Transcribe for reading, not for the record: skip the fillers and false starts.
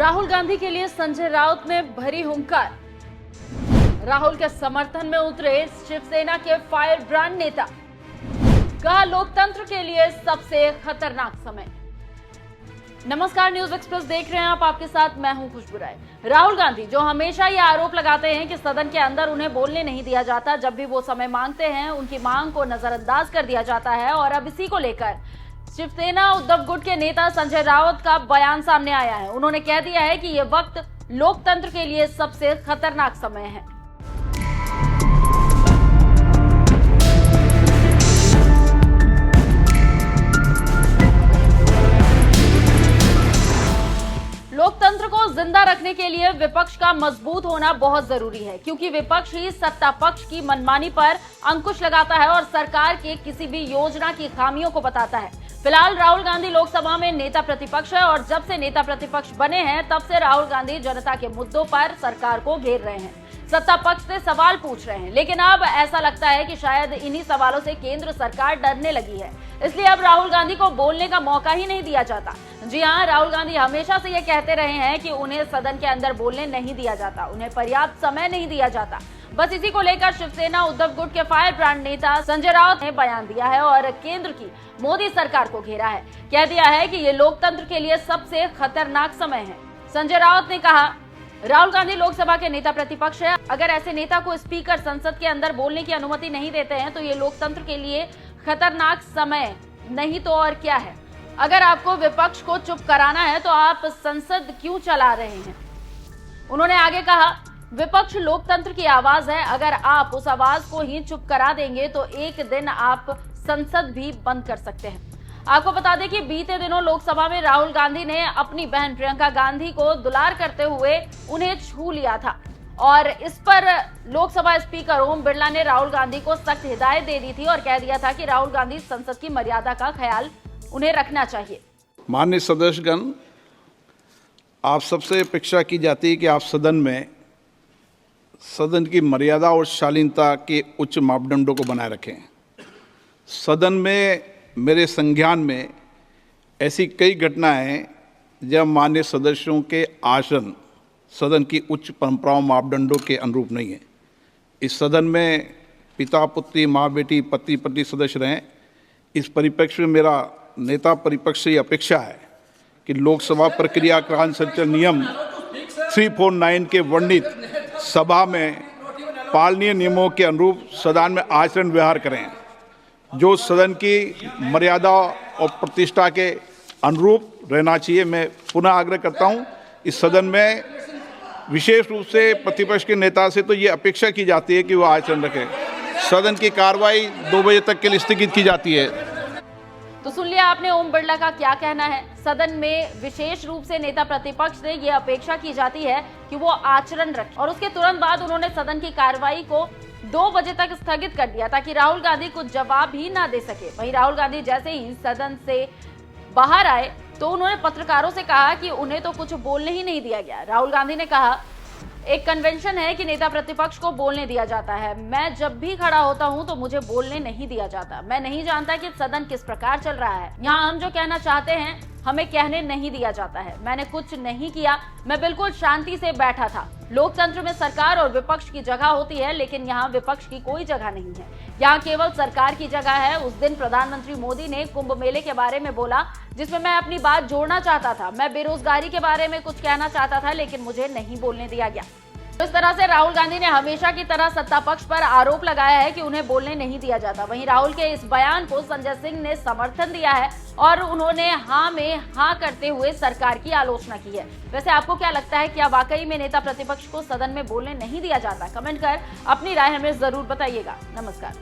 राहुल गांधी के लिए संजय राउत ने भरी हुंकार। राहुल के समर्थन में उतरे शिवसेना के फायर ब्रांड नेता। कहा लोकतंत्र के लिए सबसे खतरनाक समय। नमस्कार, न्यूज एक्सप्रेस देख रहे हैं आप, आपके साथ मैं हूं खुशबू राय। राहुल गांधी जो हमेशा ये आरोप लगाते हैं कि सदन के अंदर उन्हें बोलने नहीं दिया जाता, जब भी वो समय मांगते हैं उनकी मांग को नजरअंदाज कर दिया जाता है। और अब इसी को लेकर शिवसेना उद्धव गुट के नेता संजय राउत का बयान सामने आया है। उन्होंने कह दिया है कि ये वक्त लोकतंत्र के लिए सबसे खतरनाक समय है। लोकतंत्र को जिंदा रखने के लिए विपक्ष का मजबूत होना बहुत जरूरी है, क्योंकि विपक्ष ही सत्ता पक्ष की मनमानी पर अंकुश लगाता है और सरकार के किसी भी योजना की खामियों को बताता है। फिलहाल राहुल गांधी लोकसभा में नेता प्रतिपक्ष है और जब से नेता प्रतिपक्ष बने हैं तब से राहुल गांधी जनता के मुद्दों पर सरकार को घेर रहे हैं, सत्ता पक्ष से सवाल पूछ रहे हैं। लेकिन अब ऐसा लगता है कि शायद इन्हीं सवालों से केंद्र सरकार डरने लगी है, इसलिए अब राहुल गांधी को बोलने का मौका ही नहीं दिया जाता। जी हां, राहुल गांधी हमेशा से ये कहते रहे हैं कि उन्हें सदन के अंदर बोलने नहीं दिया जाता, उन्हें पर्याप्त समय नहीं दिया जाता। बस इसी को लेकर शिवसेना उद्धव गुट के फायर ब्रांड नेता संजय राउत ने बयान दिया है और केंद्र की मोदी सरकार को घेरा है। कह दिया है कि ये लोकतंत्र के लिए सबसे खतरनाक समय है। संजय राउत ने कहा, राहुल गांधी लोकसभा के नेता प्रतिपक्ष है। अगर ऐसे नेता को स्पीकर संसद के अंदर बोलने की अनुमति नहीं देते हैं तो ये लोकतंत्र के लिए खतरनाक समय नहीं तो और क्या है। अगर आपको विपक्ष को चुप कराना है तो आप संसद क्यों चला रहे हैं। उन्होंने आगे कहा, विपक्ष लोकतंत्र की आवाज है, अगर आप उस आवाज को ही चुप करा देंगे तो एक दिन आप संसद भी बंद कर सकते हैं। आपको बता दें कि बीते दिनों लोकसभा में राहुल गांधी ने अपनी बहन प्रियंका गांधी को दुलार करते हुए उन्हें छू लिया था और इस पर लोकसभा स्पीकर ओम बिरला ने राहुल गांधी को सख्त हिदायत दे दी थी और कह दिया था कि राहुल गांधी संसद की मर्यादा का ख्याल उन्हें रखना चाहिए। माननीय सदस्यगण, आप सबसे अपेक्षा की जाती है कि आप सदन की मर्यादा और शालीनता के उच्च मापदंडों को बनाए रखें। सदन में मेरे संज्ञान में ऐसी कई घटनाएं हैं जब माननीय सदस्यों के आसन सदन की उच्च परंपराओं मापदंडों के अनुरूप नहीं है। इस सदन में पिता पुत्री, माँ बेटी, पति पत्नी सदस्य रहें। इस परिप्रेक्ष्य में मेरा नेता परिपक्ष से अपेक्षा है कि लोकसभा प्रक्रिया कार्य संचालन नियम 349 के वर्णित सभा में पालनीय नियमों के अनुरूप सदन में आचरण व्यवहार करें, जो सदन की मर्यादा और प्रतिष्ठा के अनुरूप रहना चाहिए। मैं पुनः आग्रह करता हूं, इस सदन में विशेष रूप से प्रतिपक्ष के नेता से तो ये अपेक्षा की जाती है कि वो आचरण रखें। सदन की कार्रवाई 2 बजे तक के लिए स्थगित की जाती है। तो सुन लिया आपने ओम बिरला का क्या कहना है। सदन में विशेष रूप से नेता प्रतिपक्ष से ये अपेक्षा की जाती है कि वो आचरण रखें और उसके तुरंत बाद उन्होंने सदन की कार्रवाई को 2 बजे तक स्थगित कर दिया ताकि राहुल गांधी कुछ जवाब ही ना दे सके। वहीं राहुल गांधी जैसे ही सदन से बाहर आए तो उन्होंने पत्रकारों से कहा कि उन्हें तो कुछ बोलने ही नहीं दिया गया। राहुल गांधी ने कहा, एक कन्वेंशन है कि नेता प्रतिपक्ष को बोलने दिया जाता है, मैं जब भी खड़ा होता हूं तो मुझे बोलने नहीं दिया जाता। मैं नहीं जानता कि सदन किस प्रकार चल रहा है, यहाँ हम जो कहना चाहते हैं हमें कहने नहीं दिया जाता है। मैंने कुछ नहीं किया, मैं बिल्कुल शांति से बैठा था। लोकतंत्र में सरकार और विपक्ष की जगह होती है, लेकिन यहाँ विपक्ष की कोई जगह नहीं है, यहाँ केवल सरकार की जगह है। उस दिन प्रधानमंत्री मोदी ने कुंभ मेले के बारे में बोला, जिसमें मैं अपनी बात जोड़ना चाहता था। मैं बेरोजगारी के बारे में कुछ कहना चाहता था, लेकिन मुझे नहीं बोलने दिया गया। इस तरह से राहुल गांधी ने हमेशा की तरह सत्ता पक्ष पर आरोप लगाया है कि उन्हें बोलने नहीं दिया जाता। वहीं राहुल के इस बयान को संजय सिंह ने समर्थन दिया है और उन्होंने हाँ में हाँ करते हुए सरकार की आलोचना की है। वैसे आपको क्या लगता है, क्या वाकई में नेता प्रतिपक्ष को सदन में बोलने नहीं दिया जाता? कमेंट कर अपनी राय हमें जरूर बताइएगा। नमस्कार।